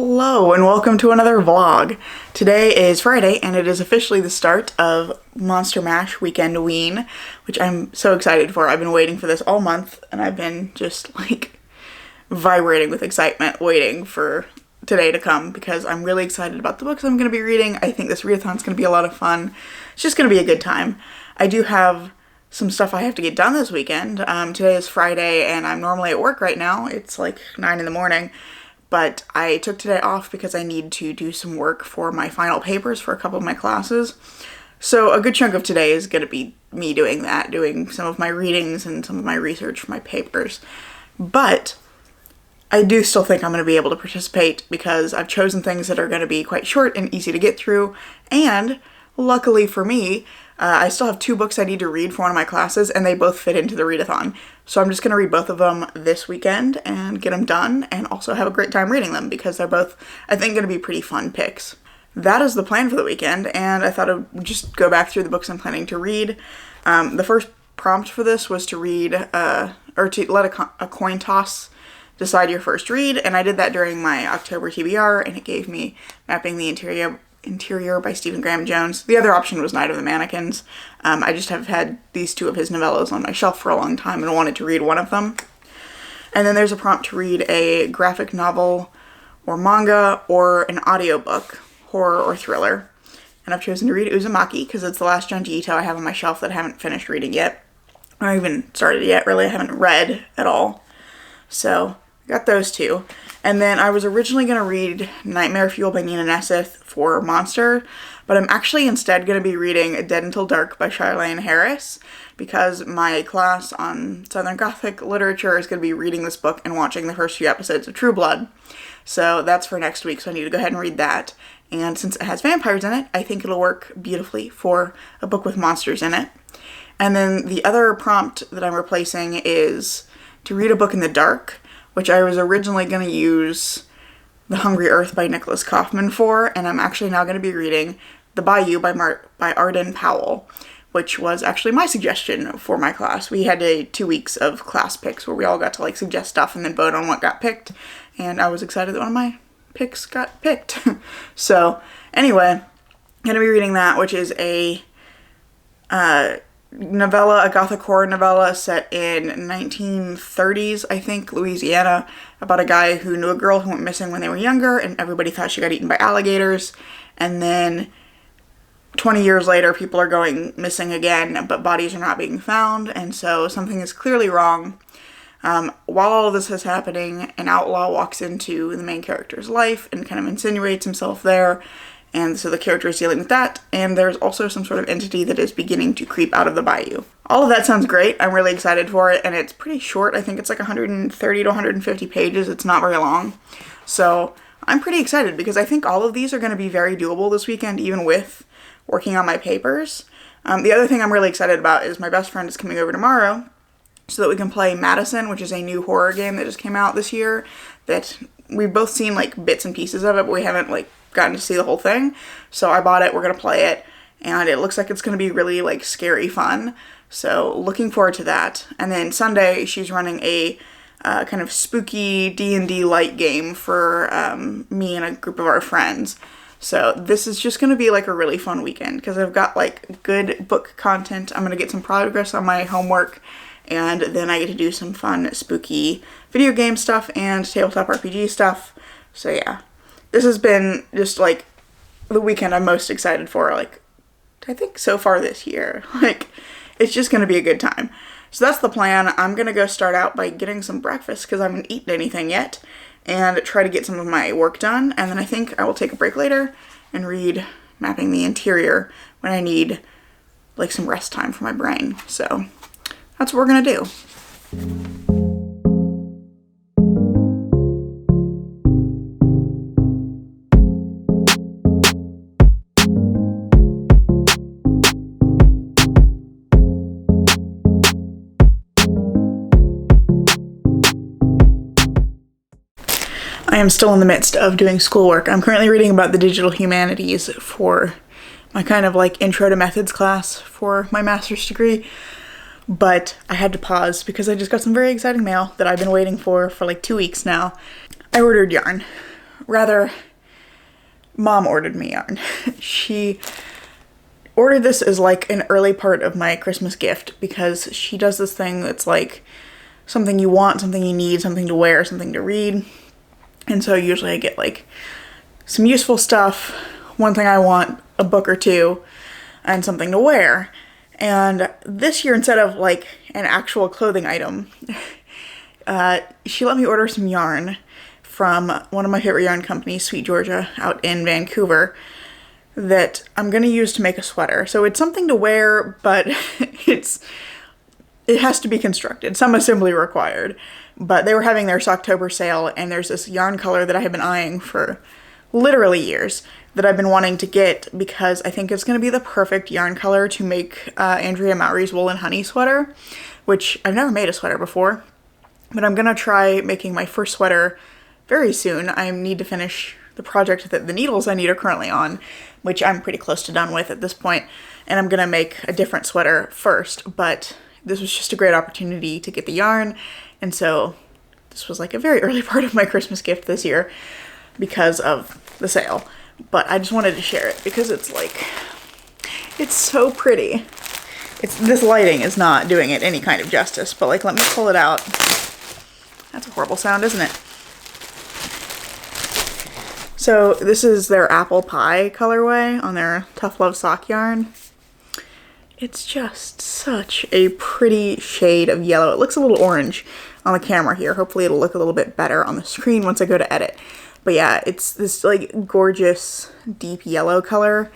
Hello and welcome to another vlog. Today is Friday and it is officially the start of Monster Mash Weekendween, which I'm so excited for. I've been waiting for this all month and I've been just like vibrating with excitement waiting for today to come because I'm really excited about the books I'm going to be reading. I think this readathon's going to be a lot of fun. It's just going to be a good time. I do have some stuff I have to get done this weekend. Today is Friday and I'm normally at work right now. It's like 9 in the morning. But I took today off because I need to do some work for my final papers for a couple of my classes. So a good chunk of today is going to be me doing that, doing some of my readings and some of my research for my papers. But I do still think I'm going to be able to participate because I've chosen things that are going to be quite short and easy to get through. And luckily for me, I still have 2 books I need to read for one of my classes and they both fit into the readathon. So I'm just going to read both of them this weekend and get them done and also have a great time reading them because they're both, I think, going to be pretty fun picks. That is the plan for the weekend, and I thought I would just go back through the books I'm planning to read. The first prompt for this was to read, or to let a coin toss decide your first read, and I did that during my October TBR, and it gave me Mapping the Interior by Stephen Graham Jones. The other option was Night of the Mannequins. I just have had these 2 of his novellas on my shelf for a long time and wanted to read one of them. And then there's a prompt to read a graphic novel or manga or an audiobook, horror or thriller. And I've chosen to read Uzumaki because it's the last Junji Ito I have on my shelf that I haven't finished reading yet. Or even started yet, really. I haven't read at all. So, got those 2. And then I was originally going to read Nightmare Fuel by Nina Nesseth for Monster, but I'm actually instead going to be reading Dead Until Dark by Charlaine Harris because my class on Southern Gothic literature is going to be reading this book and watching the first few episodes of True Blood. So that's for next week, so I need to go ahead and read that. And since it has vampires in it, I think it'll work beautifully for a book with monsters in it. And then the other prompt that I'm replacing is to read a book in the dark, which I was originally going to use The Hungry Earth by Nicholas Kaufman for, and I'm actually now going to be reading The Bayou by Arden Powell, which was actually my suggestion for my class. We had 2 weeks of class picks where we all got to suggest stuff and then vote on what got picked, and I was excited that one of my picks got picked. So anyway, I'm going to be reading that, which is a novella, a gothic horror novella set in 1930s, I think, Louisiana, about a guy who knew a girl who went missing when they were younger and everybody thought she got eaten by alligators, and then 20 years later people are going missing again but bodies are not being found, and so something is clearly wrong. While all of this is happening, an outlaw walks into the main character's life and kind of insinuates himself there. And so the character is dealing with that, and there's also some sort of entity that is beginning to creep out of the bayou. All of that sounds great. I'm really excited for it, and it's pretty short. I think it's 130 to 150 pages. It's not very long. So I'm pretty excited because I think all of these are going to be very doable this weekend, even with working on my papers. The other thing I'm really excited about is my best friend is coming over tomorrow so that we can play Madison, which is a new horror game that just came out this year that we've both seen bits and pieces of it, but we haven't gotten to see the whole thing. So I bought it, we're going to play it, and it looks like it's going to be really scary fun. So looking forward to that. And then Sunday, she's running a kind of spooky D&D light game for me and a group of our friends. So this is just going to be a really fun weekend because I've got good book content. I'm going to get some progress on my homework, and then I get to do some fun spooky video game stuff and tabletop RPG stuff. So yeah. This has been just the weekend I'm most excited for, I think so far this year. It's just going to be a good time. So that's the plan. I'm going to go start out by getting some breakfast because I haven't eaten anything yet and try to get some of my work done. And then I think I will take a break later and read Mapping the Interior when I need some rest time for my brain. So that's what we're going to do. I am still in the midst of doing schoolwork. I'm currently reading about the digital humanities for my kind of intro to methods class for my master's degree, but I had to pause because I just got some very exciting mail that I've been waiting for 2 weeks now. I ordered yarn rather, Mom ordered me yarn. She ordered this as like an early part of my Christmas gift because she does this thing that's like something you want, something you need, something to wear, something to read. And so usually I get like some useful stuff, one thing I want, a book or two, and something to wear. And this year, instead of like an actual clothing item, she let me order some yarn from one of my favorite yarn companies, Sweet Georgia, out in Vancouver, that I'm gonna use to make a sweater. So it's something to wear, but it has to be constructed, some assembly required. But they were having their Shocktober sale, and there's this yarn color that I have been eyeing for literally years that I've been wanting to get because I think it's going to be the perfect yarn color to make Andrea Mowry's Wool and Honey sweater, which I've never made a sweater before, but I'm going to try making my first sweater very soon. I need to finish the project that the needles I need are currently on, which I'm pretty close to done with at this point, and I'm going to make a different sweater first, but this was just a great opportunity to get the yarn, and so this was like a very early part of my Christmas gift this year because of the sale. But I just wanted to share it because it's like, it's so pretty. This lighting is not doing it any kind of justice, but like, let me pull it out. That's a horrible sound, isn't it? So this is their apple pie colorway on their Tough Love sock yarn. It's just such a pretty shade of yellow. It looks a little orange on the camera here. Hopefully it'll look a little bit better on the screen once I go to edit. But yeah, it's this like gorgeous deep yellow color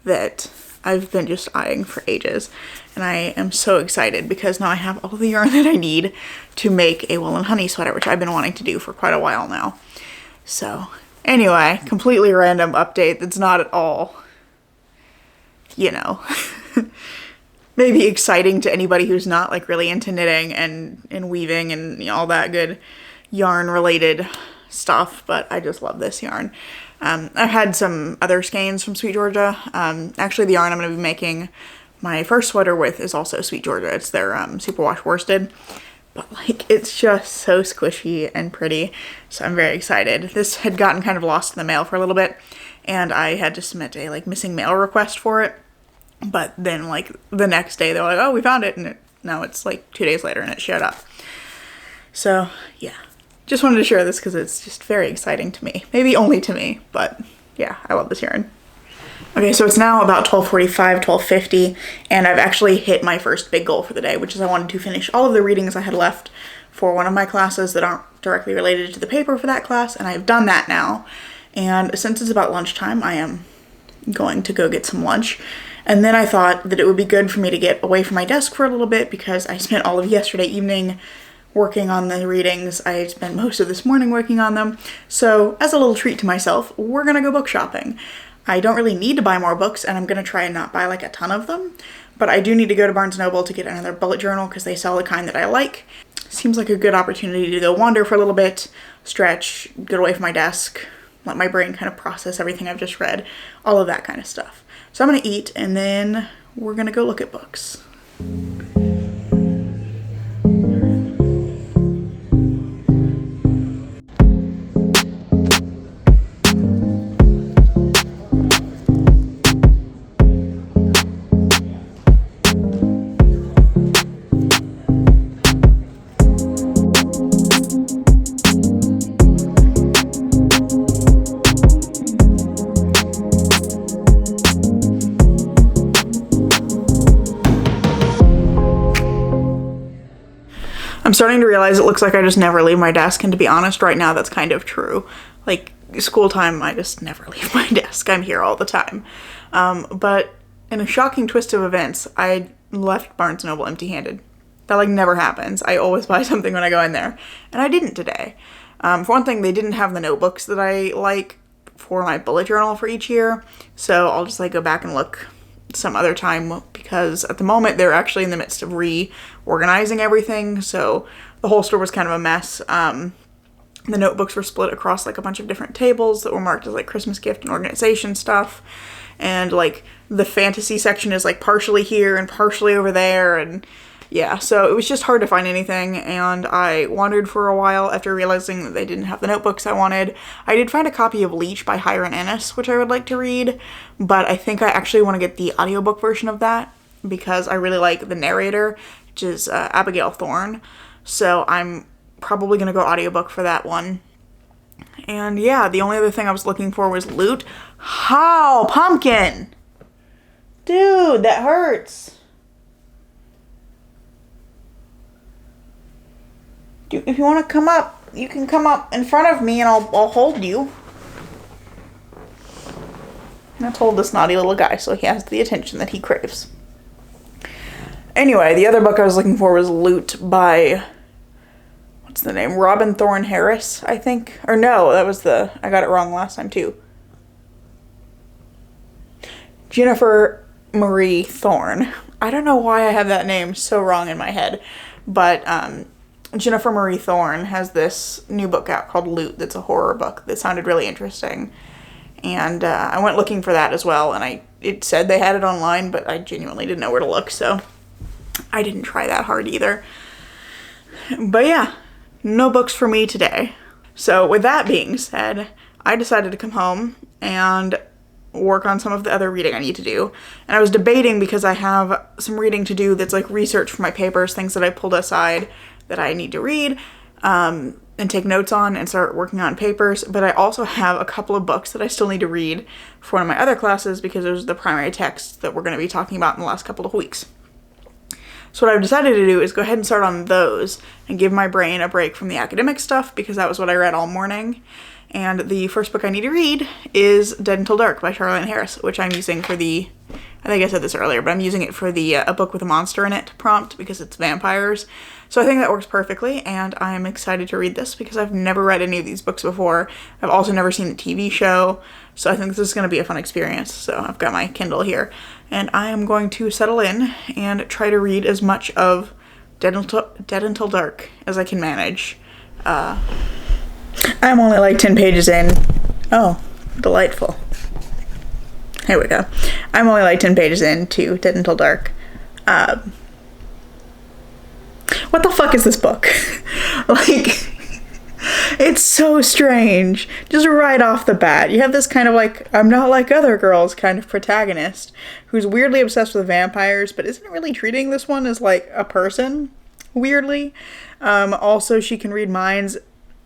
that I've been just eyeing for ages. And I am so excited because now I have all the yarn that I need to make a Wool and Honey sweater, which I've been wanting to do for quite a while now. So anyway, completely random update that's not at all, you know, maybe exciting to anybody who's not like really into knitting and weaving and, you know, all that good yarn related stuff, but I just love this yarn. I've had some other skeins from Sweet Georgia. Actually, the yarn I'm going to be making my first sweater with is also Sweet Georgia. It's their superwash worsted, but like it's just so squishy and pretty, so I'm very excited. This had gotten kind of lost in the mail for a little bit, and I had to submit a like missing mail request for it, but then like the next day they were like, oh, we found it, and now it's like 2 days later and it showed up. So yeah. Just wanted to share this because it's just very exciting to me. Maybe only to me, but yeah, I love this yarn. Okay, so it's now about 12:45, 12:50, and I've actually hit my first big goal for the day, which is I wanted to finish all of the readings I had left for one of my classes that aren't directly related to the paper for that class, and I've done that now. And since it's about lunchtime, I am going to go get some lunch. And then I thought that it would be good for me to get away from my desk for a little bit because I spent all of yesterday evening working on the readings. I spent most of this morning working on them. So as a little treat to myself, we're gonna go book shopping. I don't really need to buy more books, and I'm gonna try and not buy like a ton of them, but I do need to go to Barnes & Noble to get another bullet journal because they sell the kind that I like. Seems like a good opportunity to go wander for a little bit, stretch, get away from my desk, let my brain kind of process everything I've just read, all of that kind of stuff. So I'm gonna eat, and then we're gonna go look at books. I'm starting to realize it looks like I just never leave my desk, and to be honest, right now that's kind of true. Like, school time, I just never leave my desk. I'm here all the time. But in a shocking twist of events, I left Barnes & Noble empty-handed. That, like, never happens. I always buy something when I go in there, and I didn't today. For one thing, they didn't have the notebooks that I like for my bullet journal for each year, so I'll just, like, go back and look some other time because at the moment they're actually in the midst of reorganizing everything, so the whole store was kind of a mess. The notebooks were split across like a bunch of different tables that were marked as like Christmas gift and organization stuff, and like the fantasy section is like partially here and partially over there, and Yeah, so it was just hard to find anything, and I wandered for a while after realizing that they didn't have the notebooks I wanted. I did find a copy of Leech by Hiron Ennis, which I would like to read, but I think I actually want to get the audiobook version of that because I really like the narrator, which is Abigail Thorne. So I'm probably going to go audiobook for that one. And yeah, the only other thing I was looking for was loot. How? Pumpkin! Dude, that hurts. If you want to come up, you can come up in front of me and I'll hold you. Let's hold this naughty little guy so he has the attention that he craves. Anyway, the other book I was looking for was Loot by, what's the name? Robin Thorne Harris, I think. Or no, that was I got it wrong last time too. Jennifer Marie Thorne. I don't know why I have that name so wrong in my head, but Jennifer Marie Thorne has this new book out called Loot that's a horror book that sounded really interesting. And I went looking for that as well, and it said they had it online, but I genuinely didn't know where to look, so I didn't try that hard either. But yeah, no books for me today. So with that being said, I decided to come home and work on some of the other reading I need to do. And I was debating because I have some reading to do that's like research for my papers, things that I pulled aside that I need to read and take notes on and start working on papers. But I also have a couple of books that I still need to read for one of my other classes because those are the primary texts that we're going to be talking about in the last couple of weeks. So what I've decided to do is go ahead and start on those and give my brain a break from the academic stuff because that was what I read all morning. And the first book I need to read is Dead Until Dark by Charlotte Harris, which I'm using for I think I said this earlier, but I'm using it for the A Book with a Monster in It prompt because it's vampires. So I think that works perfectly, and I'm excited to read this because I've never read any of these books before. I've also never seen the TV show, so I think this is going to be a fun experience. So I've got my Kindle here, and I am going to settle in and try to read as much of Dead Until Dark as I can manage. I'm only like 10 pages in. Oh, delightful. Here we go. I'm only like 10 pages in to Dead Until Dark. What the fuck is this book? Like, it's so strange. Just right off the bat. You have this kind of like, I'm not like other girls kind of protagonist who's weirdly obsessed with vampires, but isn't really treating this one as like a person, weirdly. Also, she can read minds.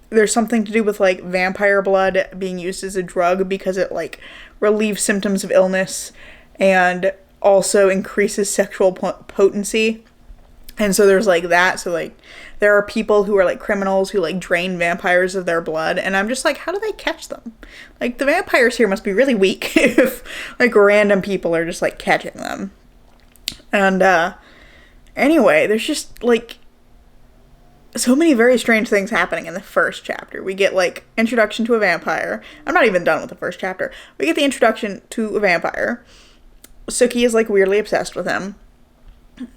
There's something to do with like vampire blood being used as a drug because it like relieves symptoms of illness and also increases sexual potency. And so there's like that. So like there are people who are like criminals who like drain vampires of their blood. And I'm just like, how do they catch them? Like the vampires here must be really weak if like random people are just like catching them. And anyway, there's just like so many very strange things happening in the first chapter. We get like introduction to a vampire. I'm not even done with the first chapter. We get the introduction to a vampire. Sookie is like weirdly obsessed with him.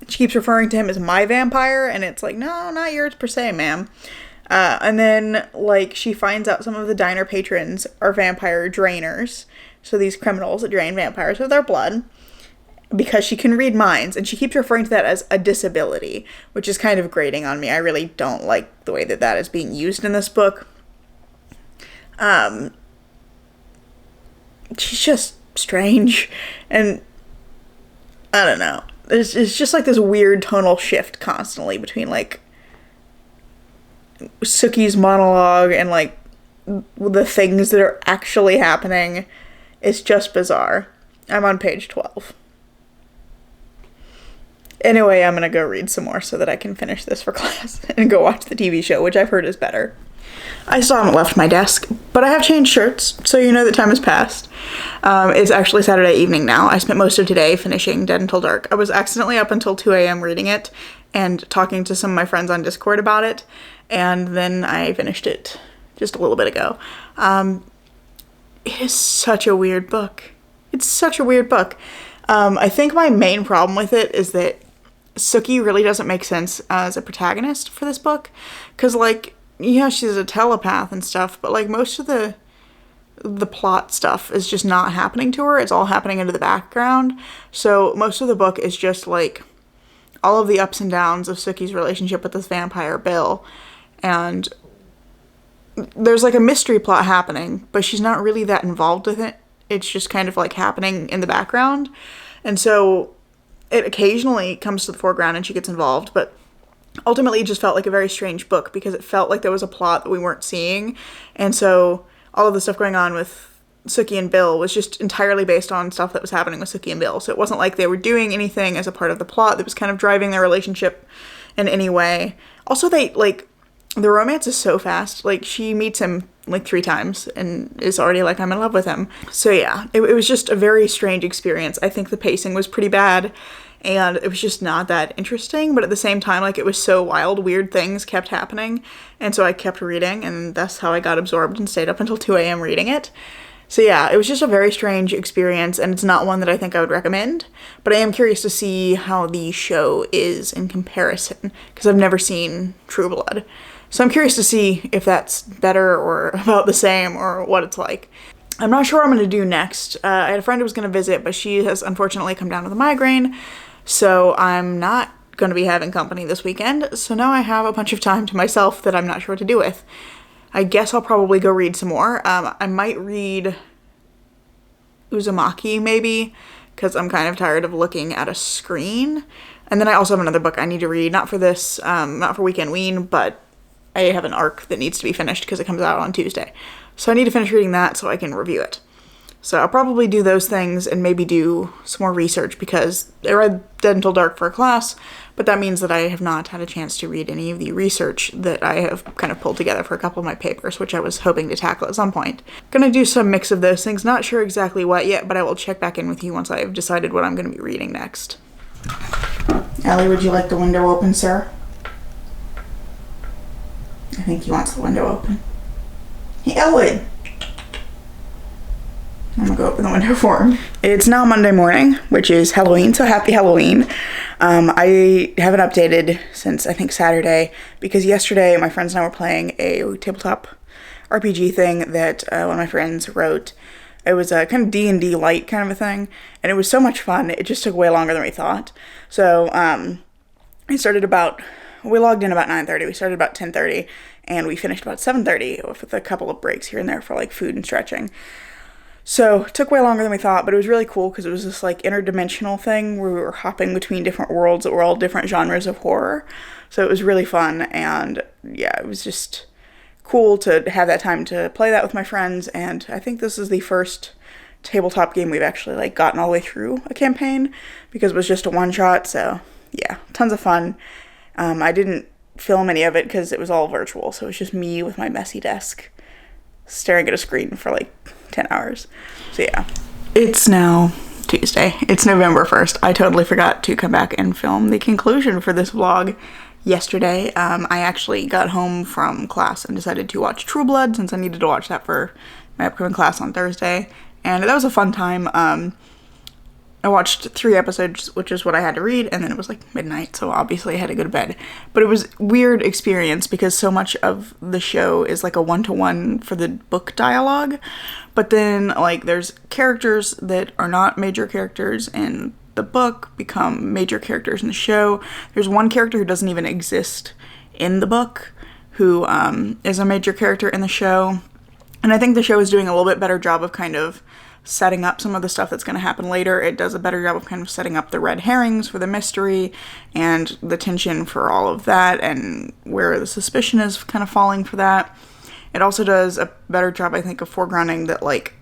She keeps referring to him as my vampire, and it's like, no, not yours per se, ma'am. And then like she finds out some of the diner patrons are vampire drainers. So these criminals that drain vampires of their blood. Because she can read minds, and she keeps referring to that as a disability, which is kind of grating on me. I really don't like the way that that is being used in this book. She's just strange, and I don't know. It's just like this weird tonal shift constantly between like Sookie's monologue and like the things that are actually happening. It's just bizarre. I'm on page 12. Anyway, I'm gonna go read some more so that I can finish this for class and go watch the TV show, which I've heard is better. I still haven't left my desk, but I have changed shirts, so you know that time has passed. It's actually Saturday evening now. I spent most of today finishing Dead Until Dark. I was accidentally up until 2 a.m. reading it and talking to some of my friends on Discord about it, and then I finished it just a little bit ago. It is such a weird book. It's such a weird book. I think my main problem with it is that Sookie really doesn't make sense as a protagonist for this book. Because, like, yeah, she's a telepath and stuff, but, like, most of the plot stuff is just not happening to her. It's all happening into the background. So most of the book is just, like, all of the ups and downs of Suki's relationship with this vampire Bill, and there's like a mystery plot happening, but she's not really that involved with it. It's just kind of like happening in the background, and so it occasionally comes to the foreground and she gets involved, but ultimately it just felt like a very strange book because it felt like there was a plot that we weren't seeing, and so all of the stuff going on with Suki and Bill was just entirely based on stuff that was happening with Suki and Bill. So it wasn't like they were doing anything as a part of the plot that was kind of driving their relationship in any way. Also, they, like, the romance is so fast. Like, she meets him, like, 3 times and is already like, I'm in love with him. So yeah, it was just a very strange experience. I think the pacing was pretty bad, and it was just not that interesting, but at the same time, like, it was so wild, weird things kept happening, and so I kept reading, and that's how I got absorbed and stayed up until 2 a.m. reading it. So yeah, it was just a very strange experience, and it's not one that I think I would recommend, but I am curious to see how the show is in comparison, because I've never seen True Blood. So I'm curious to see if that's better or about the same or what it's like. I'm not sure what I'm going to do next. I had a friend who was going to visit, but she has unfortunately come down with a migraine, so I'm not going to be having company this weekend, so now I have a bunch of time to myself that I'm not sure what to do with. I guess I'll probably go read some more. I might read Uzumaki, maybe, because I'm kind of tired of looking at a screen. And then I also have another book I need to read, not for this, not for Weekendween, but I have an arc that needs to be finished because it comes out on Tuesday. So I need to finish reading that so I can review it. So I'll probably do those things and maybe do some more research because I read Dead Until Dark for a class, but that means that I have not had a chance to read any of the research that I have kind of pulled together for a couple of my papers, which I was hoping to tackle at some point. Gonna do some mix of those things, not sure exactly what yet, but I will check back in with you once I've decided what I'm gonna be reading next. Allie, would you like the window open, sir? I think he wants the window open. Hey, Elwood! I'm gonna go open the window for him. It's now Monday morning, which is Halloween, so happy Halloween. I haven't updated since I think Saturday because yesterday my friends and I were playing a tabletop RPG thing that one of my friends wrote. It was a kind of D&D light kind of a thing, and it was so much fun. It just took way longer than we thought. So we logged in about 9:30. We started about 10:30, and we finished about 7:30 with a couple of breaks here and there for like food and stretching. So it took way longer than we thought, but it was really cool because it was this like interdimensional thing where we were hopping between different worlds that were all different genres of horror. So it was really fun, and yeah, it was just cool to have that time to play that with my friends. And I think this is the first tabletop game we've actually like gotten all the way through a campaign because it was just a one-shot. So yeah, tons of fun. I didn't film any of it because it was all virtual, so it was just me with my messy desk staring at a screen for like 10 hours. So yeah. It's now Tuesday. It's November 1st. I totally forgot to come back and film the conclusion for this vlog yesterday. I actually got home from class and decided to watch True Blood since I needed to watch that for my upcoming class on Thursday. And that was a fun time. I watched 3 episodes, which is what I had to read, and then it was like midnight, so obviously I had to go to bed. But it was a weird experience because so much of the show is like a one-to-one for the book dialogue, but then like there's characters that are not major characters in the book become major characters in the show. There's one character who doesn't even exist in the book who is a major character in the show, and I think the show is doing a little bit better job of kind of setting up some of the stuff that's going to happen later. It does a better job of kind of setting up the red herrings for the mystery and the tension for all of that and where the suspicion is kind of falling for that. It also does a better job, I think, of foregrounding that, like,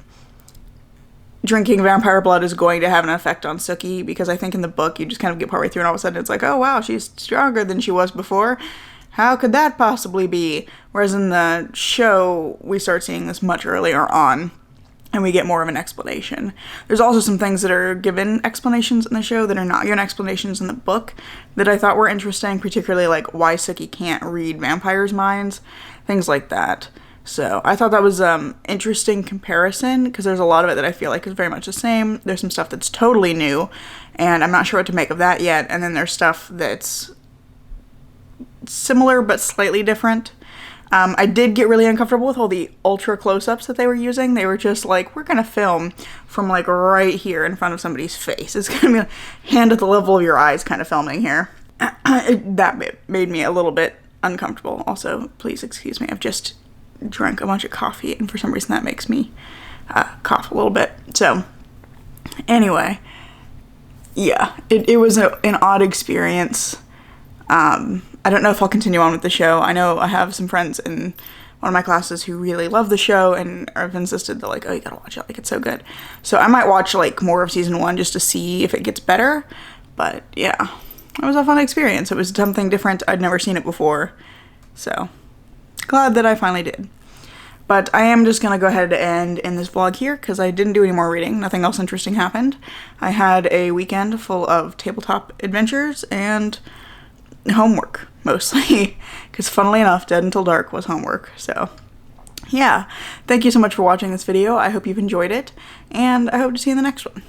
drinking vampire blood is going to have an effect on Suki, because I think in the book you just kind of get partway through and all of a sudden it's like, oh wow, she's stronger than she was before. How could that possibly be? Whereas in the show, we start seeing this much earlier on, and we get more of an explanation. There's also some things that are given explanations in the show that are not given explanations in the book that I thought were interesting, particularly like why Suki can't read vampires' minds, things like that. So I thought that was interesting comparison, because there's a lot of it that I feel like is very much the same. There's some stuff that's totally new, and I'm not sure what to make of that yet. And then there's stuff that's similar but slightly different. I did get really uncomfortable with all the ultra close-ups that they were using. They were just like, we're gonna film from like right here in front of somebody's face. It's gonna be a hand at the level of your eyes kind of filming here. That made me a little bit uncomfortable. Also, please excuse me, I've just drank a bunch of coffee, and for some reason that makes me cough a little bit. So, anyway, yeah, it was an odd experience. I don't know if I'll continue on with the show. I know I have some friends in one of my classes who really love the show and have insisted that, like, oh, you gotta watch it, like, it's so good. So I might watch, like, more of season 1 just to see if it gets better. But, yeah, it was a fun experience. It was something different. I'd never seen it before. So, glad that I finally did. But I am just gonna go ahead and end this vlog here because I didn't do any more reading. Nothing else interesting happened. I had a weekend full of tabletop adventures and homework, mostly. Because funnily enough, Dead Until Dark was homework. So, yeah. Thank you so much for watching this video. I hope you've enjoyed it. And I hope to see you in the next one.